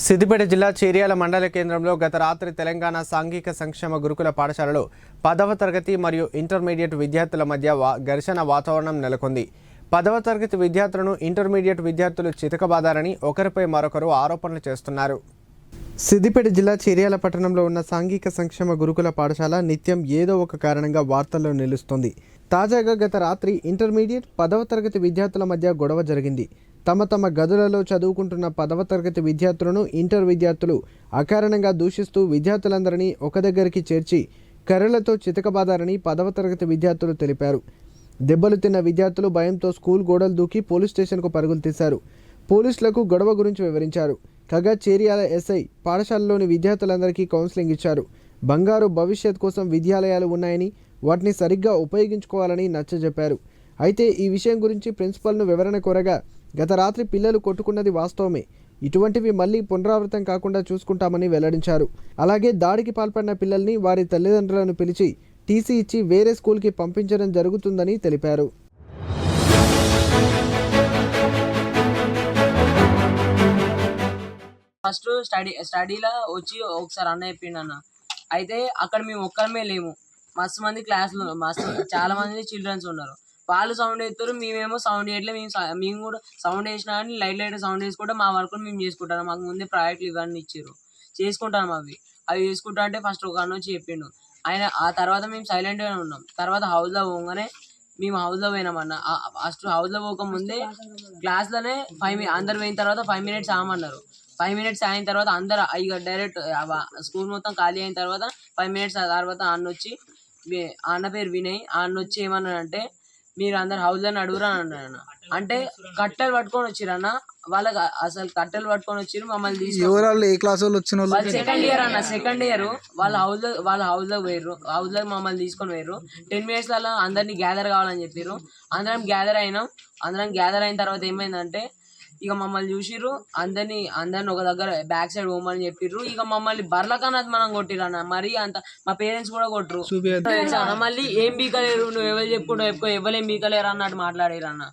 సిద్దిపేట జిల్లా చేర్యాల మండల కేంద్రంలో గత రాత్రి తెలంగాణ సాంఘిక సంక్షేమ గురుకుల పాఠశాలలో 10వ తరగతి మరియు ఇంటర్మీడియట్ విద్యార్థుల మధ్య ఘర్షణ వాతావరణం నెలకొంది. 10వ తరగతి విద్యార్థులను ఇంటర్మీడియట్ విద్యార్థులు చితకబాదారని ఒకరిపై మరొకరు ఆరోపణలు చేస్తున్నారు. సిద్దిపేట జిల్లా చేర్యాల పట్టణంలో ఉన్న సాంఘిక సంక్షేమ గురుకుల పాఠశాల నిత్యం ఏదో ఒక కారణంగా వార్తల్లో నిలుస్తుంది. తాజాగా గత రాత్రి ఇంటర్మీడియట్ 10వ తరగతి విద్యార్థుల మధ్య గొడవ జరిగింది. తమ గదులలో చదువుకుంటున్న 10వ తరగతి విద్యార్థులను ఇంటర్ విద్యార్థులు అకారణంగా దూషిస్తూ విద్యార్థులందరినీ ఒక దగ్గరికి చేర్చి కర్రలతో చితకబాదారని 10వ తరగతి విద్యార్థులు తెలిపారు. దెబ్బలు తిన్న విద్యార్థులు భయంతో స్కూల్ గోడలు దూకి పోలీస్ స్టేషన్కు పరుగులు తీశారు. పోలీసులకు గొడవ గురించి వివరించారు. కాగా చేర్యాల ఎస్ఐ పాఠశాలలోని విద్యార్థులందరికీ కౌన్సిలింగ్ ఇచ్చారు. బంగారు భవిష్యత్ కోసం విద్యాలయాలు ఉన్నాయని వాటిని సరిగ్గా ఉపయోగించుకోవాలని నచ్చజెప్పారు. అయితే ఈ విషయం గురించి ప్రిన్సిపల్ను వివరణ కోరగా గత రాత్రి పిల్లలు కొట్టుకున్నది వాస్తవమే, ఇటువంటివి మళ్లీ పునరావృతం కాకుండా చూసుకుంటామని వెల్లడించారు. అలాగే దాడికి పాల్పడిన పిల్లల్ని వారి తల్లిదండ్రులను పిలిచి టీసీ ఇచ్చి వేరే స్కూల్కి పంపించడం జరుగుతుందని తెలిపారు. ఫస్ట్ స్టడీలో వచ్చి ఒకసారి అన్న చెప్పిండన్న. అయితే అక్కడ మేము ఒక్కరమే లేము, మస్తు మంది క్లాసులు చాలా మంది చిల్డ్రన్స్ ఉన్నారు. వాళ్ళు సౌండ్ వేస్తారు, మేమేమో సౌండ్ చేయట్లే. మేము కూడా సౌండ్ వేసినా కానీ లైట్ సౌండ్ వేసుకుంటే మా వర్క్ మేము చేసుకుంటాం. మాకు ముందే ప్రాజెక్టులు ఇవన్నీ ఇచ్చారు, చేసుకుంటాం. అవి చేసుకుంటా అంటే ఫస్ట్ ఒక అన్న వచ్చి చెప్పిండు. ఆ తర్వాత మేము సైలెంట్గానే ఉన్నాం. తర్వాత హౌస్లో పోగానే మేము హౌస్లో పోయినామన్న. ఫస్ట్ హౌస్లో పోకముందే క్లాస్లోనే అందరు పోయిన తర్వాత 5 minutes ఆమన్నారు. 5 minutes అయిన తర్వాత అందరు ఇక డైరెక్ట్ స్కూల్ మొత్తం ఖాళీ అయిన తర్వాత 5 minutes తర్వాత అన్న పేరు వినయ్. అన్న వచ్చి ఏమన్నాడంటే, మీరు అందరు హౌస్లో అడుగురా అన్నాడు. అంటే కట్టెలు పట్టుకొని వచ్చిరన్న. వాళ్ళకి అసలు కట్టెలు పట్టుకొని వచ్చిరు, మమ్మల్ని తీసుకొని సెకండ్ ఇయర్ అన్న. సెకండ్ ఇయర్ వాళ్ళ హౌస్లో పోయారు. హౌస్లో మమ్మల్ని తీసుకొని పోయారు. 10 minutes అందరినీ గ్యాదర్ కావాలని చెప్పారు. అందరం గ్యాదర్ అయిన తర్వాత ఏమైందంటే ఇక మమ్మల్ని చూసిర్రు, అందరిని ఒక దగ్గర బ్యాక్ సైడ్ పోమని చెప్పిర్రు. ఇక మమ్మల్ని బర్లకన్నా మనం కొట్టిరు అన్న. మరి అంత మా పేరెంట్స్ కూడా కొట్టరు. మళ్ళీ ఏం బీకలేరు, నువ్వు ఎవరు చెప్పుకుంటావు ఎవరేం బీకలేరు అన్నట్టు మాట్లాడారు అన్న.